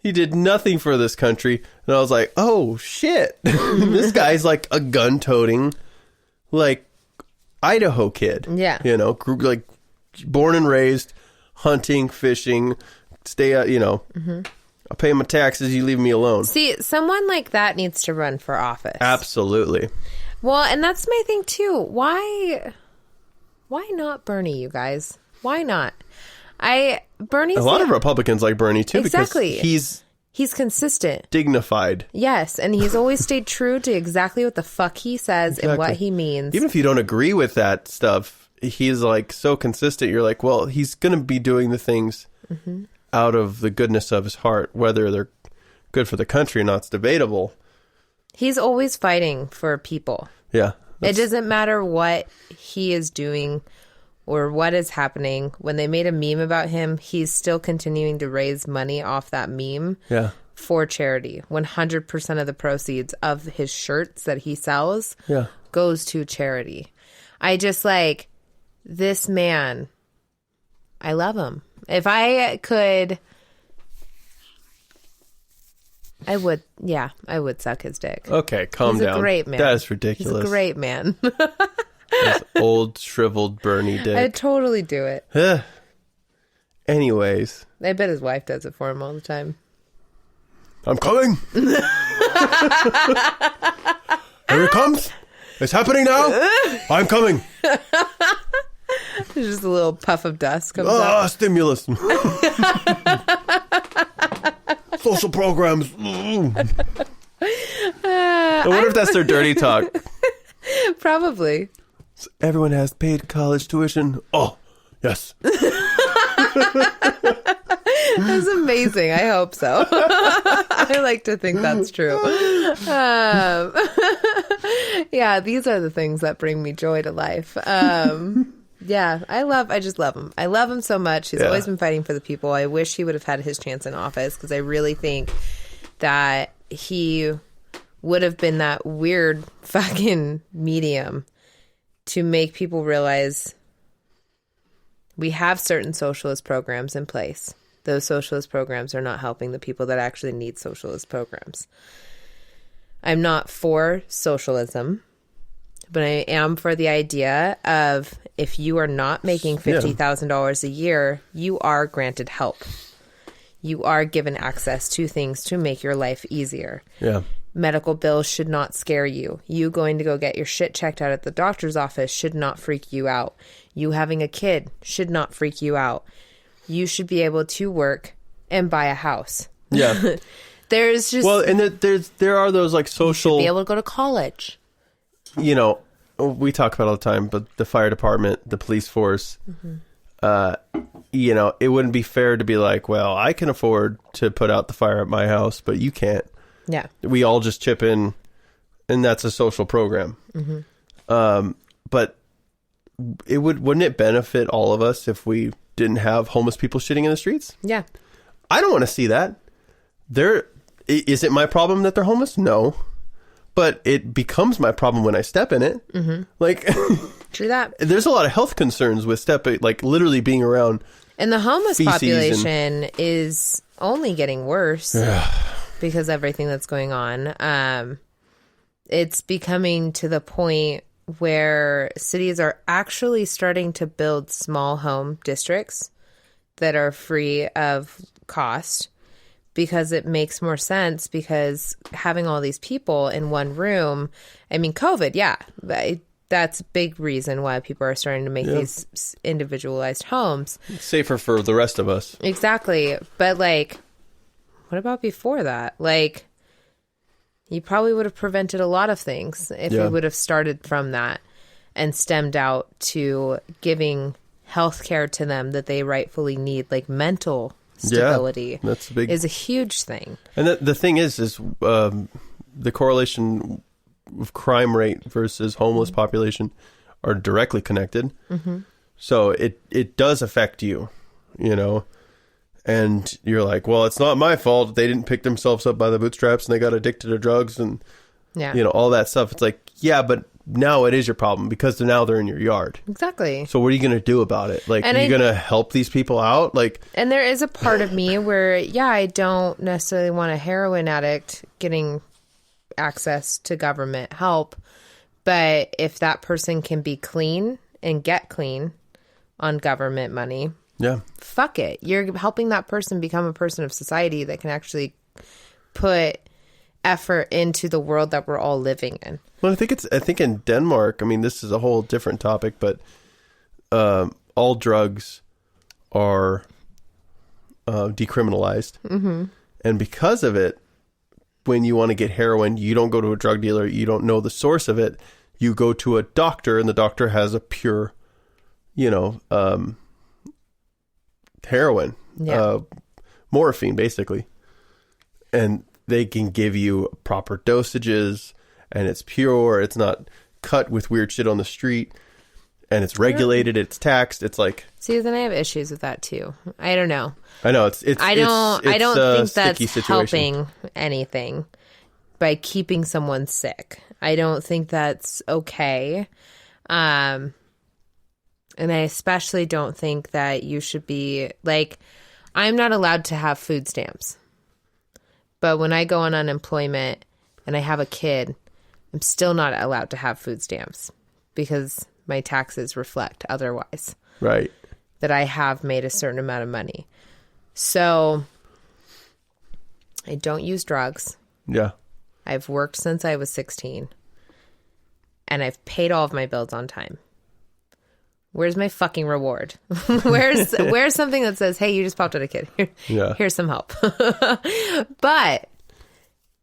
He did nothing for this country. And I was like, oh, shit. This guy's like a gun-toting, like, Idaho kid. Yeah. You know, like, born and raised, hunting, fishing, stay out, you know. Mm-hmm. I'll pay my taxes, you leave me alone. See, someone like that needs to run for office. Absolutely. Well, and that's my thing, too. Why not Bernie, you guys? Why not? Bernie's... A lot of Republicans like Bernie, too, exactly. because he's consistent. Dignified. Yes, and he's always stayed true to exactly what the fuck he says and what he means. Even if you don't agree with that stuff, he's like so consistent. You're like, well, he's going to be doing the things out of the goodness of his heart, whether they're good for the country or not. It's debatable. He's always fighting for people. Yeah. It doesn't matter what he is doing or what is happening. When they made a meme about him, he's still continuing to raise money off that meme for charity. 100% of the proceeds of his shirts that he sells goes to charity. I just like this man. I love him. If I could, I would suck his dick. Okay, calm down. He's a great man. That is ridiculous. He's a great man. This old, shriveled Bernie dick. I'd totally do it. Anyways. I bet his wife does it for him all the time. I'm coming. Here it comes. It's happening now. I'm coming. There's just a little puff of dust comes out. Stimulus. Social programs. I wonder if that's their dirty talk. Probably. Everyone has paid college tuition. Oh, yes. That's amazing. I hope so. I like to think that's true. Yeah, these are the things that bring me joy to life. Yeah, I just love him. I love him so much. He's always been fighting for the people. I wish he would have had his chance in office because I really think that he would have been that weird fucking medium to make people realize we have certain socialist programs in place. Those socialist programs are not helping the people that actually need socialist programs. I'm not for socialism, but I am for the idea of if you are not making $50,000 a year, you are granted help. You are given access to things to make your life easier. Yeah. Medical bills should not scare you. You going to go get your shit checked out at the doctor's office should not freak you out. You having a kid should not freak you out. You should be able to work and buy a house. Yeah. There's just... Well, and there are those like social... You should be able to go to college. You know, we talk about it all the time, but the fire department, the police force, you know, it wouldn't be fair to be like, well, I can afford to put out the fire at my house, but you can't. Yeah. We all just chip in, and that's a social program. But wouldn't it benefit all of us if we didn't have homeless people shitting in the streets? Yeah. I don't want to see that. Is it my problem that they're homeless? No. But it becomes my problem when I step in it. Like, true that. There's a lot of health concerns with like literally being around. And the homeless population is only getting worse because of everything that's going on. It's becoming to the point where cities are actually starting to build small home districts that are free of cost because it makes more sense, because having all these people in one room, I mean, COVID, that's a big reason why people are starting to make these individualized homes. It's safer for the rest of us. Exactly. But like, what about before that? Like, you probably would have prevented a lot of things if we would have started from that and stemmed out to giving health care to them that they rightfully need, like mental stability. That's big. Is a huge thing. And the thing is the correlation of crime rate versus homeless population are directly connected. So it does affect you, you know. And you're like, well, it's not my fault. They didn't pick themselves up by the bootstraps and they got addicted to drugs and, you know, all that stuff. It's like, yeah, but now it is your problem because now they're in your yard. Exactly. So what are you going to do about it? Like, are you going to help these people out? Like, and there is a part of me where, I don't necessarily want a heroin addict getting access to government help. But if that person can be clean and get clean on government money, fuck it. You're helping that person become a person of society that can actually put effort into the world that we're all living in. Well, I think in Denmark, I mean, this is a whole different topic, but all drugs are decriminalized. Mm-hmm. And because of it, when you want to get heroin, you don't go to a drug dealer. You don't know the source of it. You go to a doctor, and the doctor has a pure, heroin, morphine, basically. And they can give you proper dosages, and it's pure. It's not cut with weird shit on the street, and it's regulated. It's taxed. It's like, see, then I have issues with that too. I don't know. I know it's. I don't think that's helping anything by keeping someone sick. I don't think that's okay. And I especially don't think that you should be like, I'm not allowed to have food stamps. But when I go on unemployment and I have a kid, I'm still not allowed to have food stamps because my taxes reflect otherwise. Right. That I have made a certain amount of money. So I don't use drugs. Yeah. I've worked since I was 16. And I've paid all of my bills on time. Where's my fucking reward? Where's something that says, hey, you just popped out a kid. Here's some help. But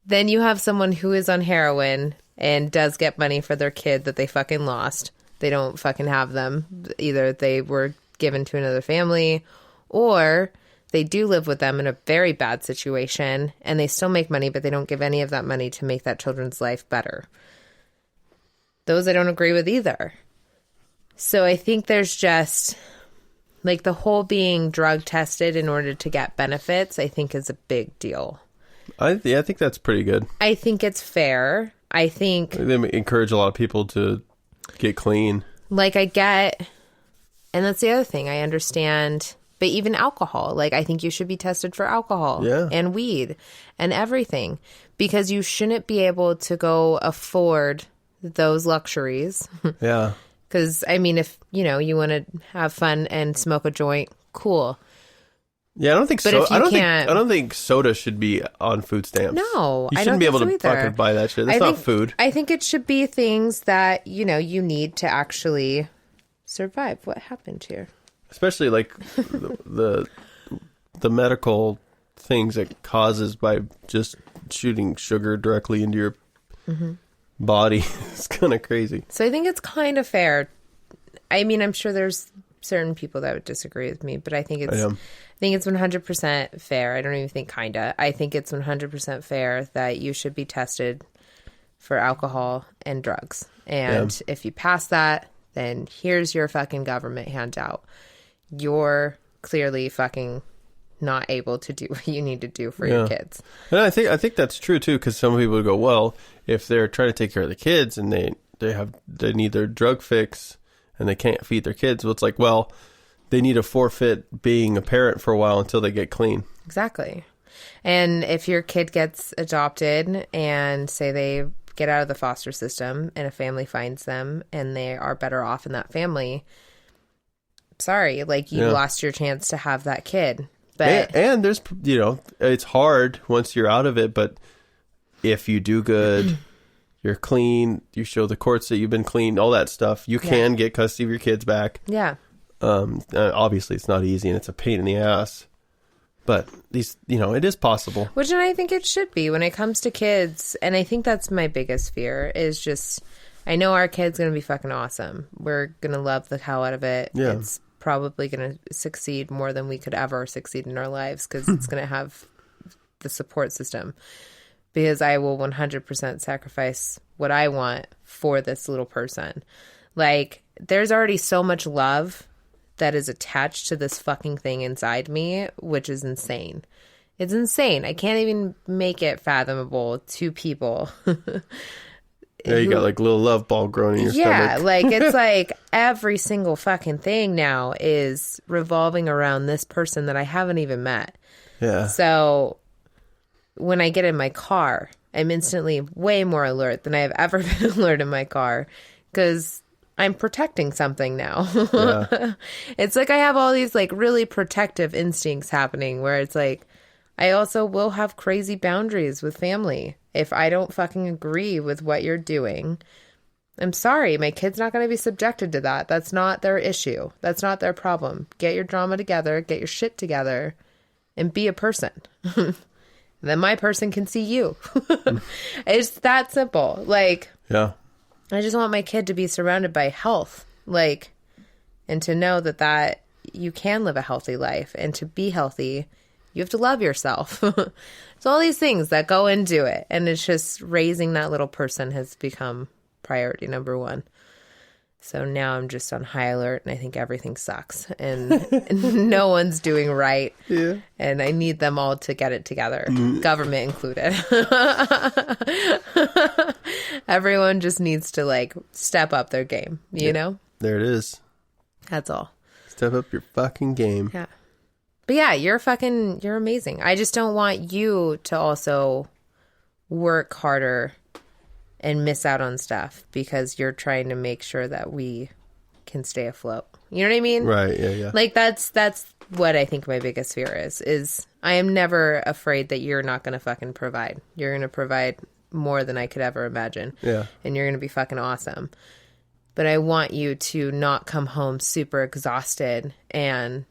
then you have someone who is on heroin and does get money for their kid that they fucking lost. They don't fucking have them. Either they were given to another family or they do live with them in a very bad situation and they still make money, but they don't give any of that money to make that children's life better. Those I don't agree with either. So I think there's just, like, the whole being drug tested in order to get benefits, I think is a big deal. I think that's pretty good. I think it's fair. I think they encourage a lot of people to get clean. Like, I get, and that's the other thing, I understand, but even alcohol, like, I think you should be tested for alcohol and weed and everything because you shouldn't be able to go afford those luxuries. Yeah. Because, I mean, if, you want to have fun and smoke a joint, cool. Yeah, I don't think so. I don't think soda should be on food stamps. No, you shouldn't be able to fucking buy that shit. That's not food. I think it should be things that, you need to actually survive. What happened here? Especially like the medical things it causes by just shooting sugar directly into your body. It's kind of crazy. So I think it's kind of fair. I mean, I'm sure there's certain people that would disagree with me, but I think it's 100% fair. I don't even think kinda. I think it's 100% fair that you should be tested for alcohol and drugs. And if you pass that, then here's your fucking government handout. You're clearly fucking not able to do what you need to do for your kids. And I think that's true too, because some people would go, well, if they're trying to take care of the kids and they need their drug fix and they can't feed their kids, well, it's like, well, they need to forfeit being a parent for a while until they get clean. Exactly. And if your kid gets adopted and say they get out of the foster system and a family finds them and they are better off in that family, sorry, like you lost your chance to have that kid. But and there's, it's hard once you're out of it, but if you do good, you're clean, you show the courts that you've been clean, all that stuff, you can get custody of your kids back. Yeah. Obviously it's not easy and it's a pain in the ass, but these, it is possible. Which, and I think it should be when it comes to kids. And I think that's my biggest fear is just, I know our kid's going to be fucking awesome. We're going to love the hell out of it. Yeah. It's probably going to succeed more than we could ever succeed in our lives because it's going to have the support system. Because I will 100% sacrifice what I want for this little person. Like, there's already so much love that is attached to this fucking thing inside me, which is insane. It's insane. I can't even make it fathomable to people. Yeah, you got like a little love ball growing in your stomach. Yeah, like it's like every single fucking thing now is revolving around this person that I haven't even met. Yeah. So when I get in my car, I'm instantly way more alert than I have ever been alert in my car because I'm protecting something now. Yeah. It's like I have all these like really protective instincts happening where it's like I also will have crazy boundaries with family. If I don't fucking agree with what you're doing, I'm sorry. My kid's not going to be subjected to that. That's not their issue. That's not their problem. Get your drama together, get your shit together, and be a person. Then my person can see you. It's that simple. Like, yeah. I just want my kid to be surrounded by health, like, and to know that you can live a healthy life, and to be healthy, you have to love yourself. So all these things that go into it, and it's just raising that little person has become priority number one. So now I'm just on high alert, and I think everything sucks, and no one's doing right. Yeah. And I need them all to get it together, government included. Everyone just needs to like step up their game, you know? There it is. That's all. Step up your fucking game. Yeah. But yeah, you're amazing. I just don't want you to also work harder and miss out on stuff because you're trying to make sure that we can stay afloat. You know what I mean? Right, yeah. Like that's what I think my biggest fear is I am never afraid that you're not going to fucking provide. You're going to provide more than I could ever imagine. Yeah. And you're going to be fucking awesome. But I want you to not come home super exhausted and,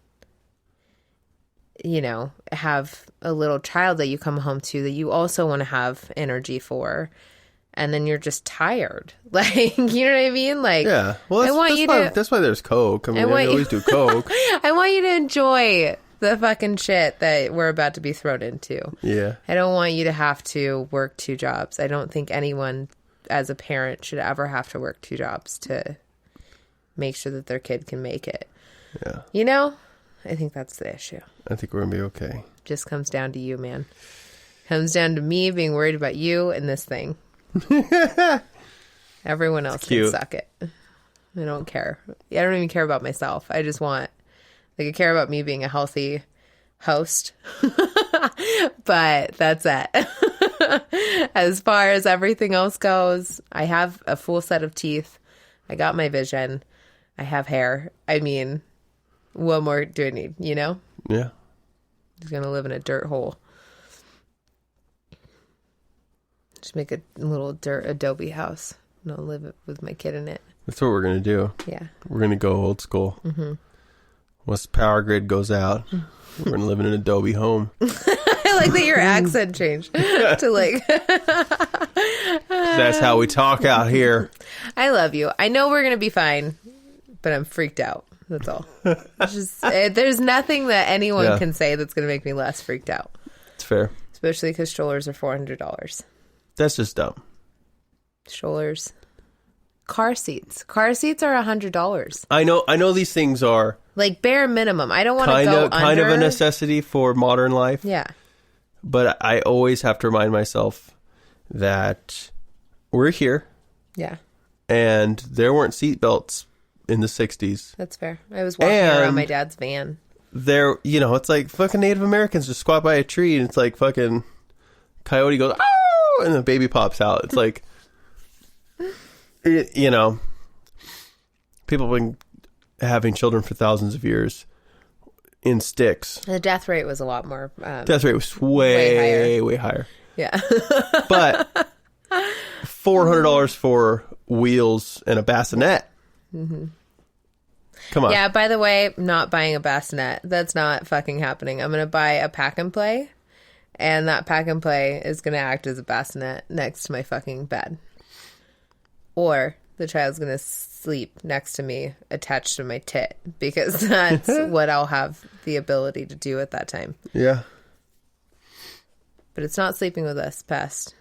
you know, have a little child that you come home to that you also want to have energy for. And then you're just tired. Like, you know what I mean? Like, yeah. Well, that's why there's Coke. I mean, we always do Coke. I want you to enjoy the fucking shit that we're about to be thrown into. Yeah. I don't want you to have to work 2 jobs. I don't think anyone as a parent should ever have to work 2 jobs to make sure that their kid can make it. Yeah. You know? I think that's the issue. I think we're going to be okay. Just comes down to you, man. Comes down to me being worried about you and this thing. Everyone else can suck it. I don't care. I don't even care about myself. I just want, like, I care about me being a healthy host. But that's it. As far as everything else goes, I have a full set of teeth. I got my vision. I have hair. I mean, what more do I need, you know? Yeah. He's going to live in a dirt hole. Just make a little dirt adobe house. And I'll live with my kid in it. That's what we're going to do. Yeah. We're going to go old school. Mm-hmm. Once the power grid goes out, we're going to live in an adobe home. I like that your accent changed to like... That's how we talk out here. I love you. I know we're going to be fine, but I'm freaked out. That's all. There's nothing that anyone can say that's going to make me less freaked out. It's fair. Especially because strollers are $400. That's just dumb. Strollers. Car seats. Car seats are $100. I know these things are... like bare minimum. I don't want to go under... kind of a necessity for modern life. Yeah. But I always have to remind myself that we're here. Yeah. And there weren't seatbelts in the 60s. That's fair. I was walking around my dad's van. There, you know, it's like fucking Native Americans just squat by a tree and it's like fucking coyote goes, oh, and the baby pops out. It's like, you know, people have been having children for thousands of years in sticks. The death rate was a lot more. Death rate was way higher. Yeah. But $400 for wheels and a bassinet. Mm-hmm. Come on. Yeah, by the way, not buying a bassinet. That's not fucking happening. I'm going to buy a pack and play, and that pack and play is going to act as a bassinet next to my fucking bed. Or the child's going to sleep next to me attached to my tit, because that's what I'll have the ability to do at that time. Yeah. But it's not sleeping with us past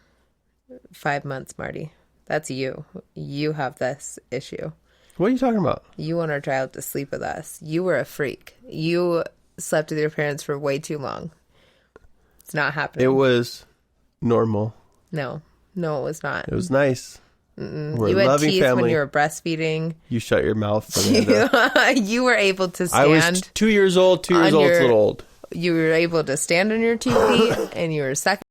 5 months, Marty. That's you. You have this issue. What are you talking about? You want our child to sleep with us. You were a freak. You slept with your parents for way too long. It's not happening. It was normal. No, it was not. It was nice. We're You a had loving teeth family. when you were breastfeeding. You shut your mouth, Fernanda. You were able to I was stand. 2 years old. 2 years on old, it's a your- little old. You were able to stand on your 2 feet, and you were sucking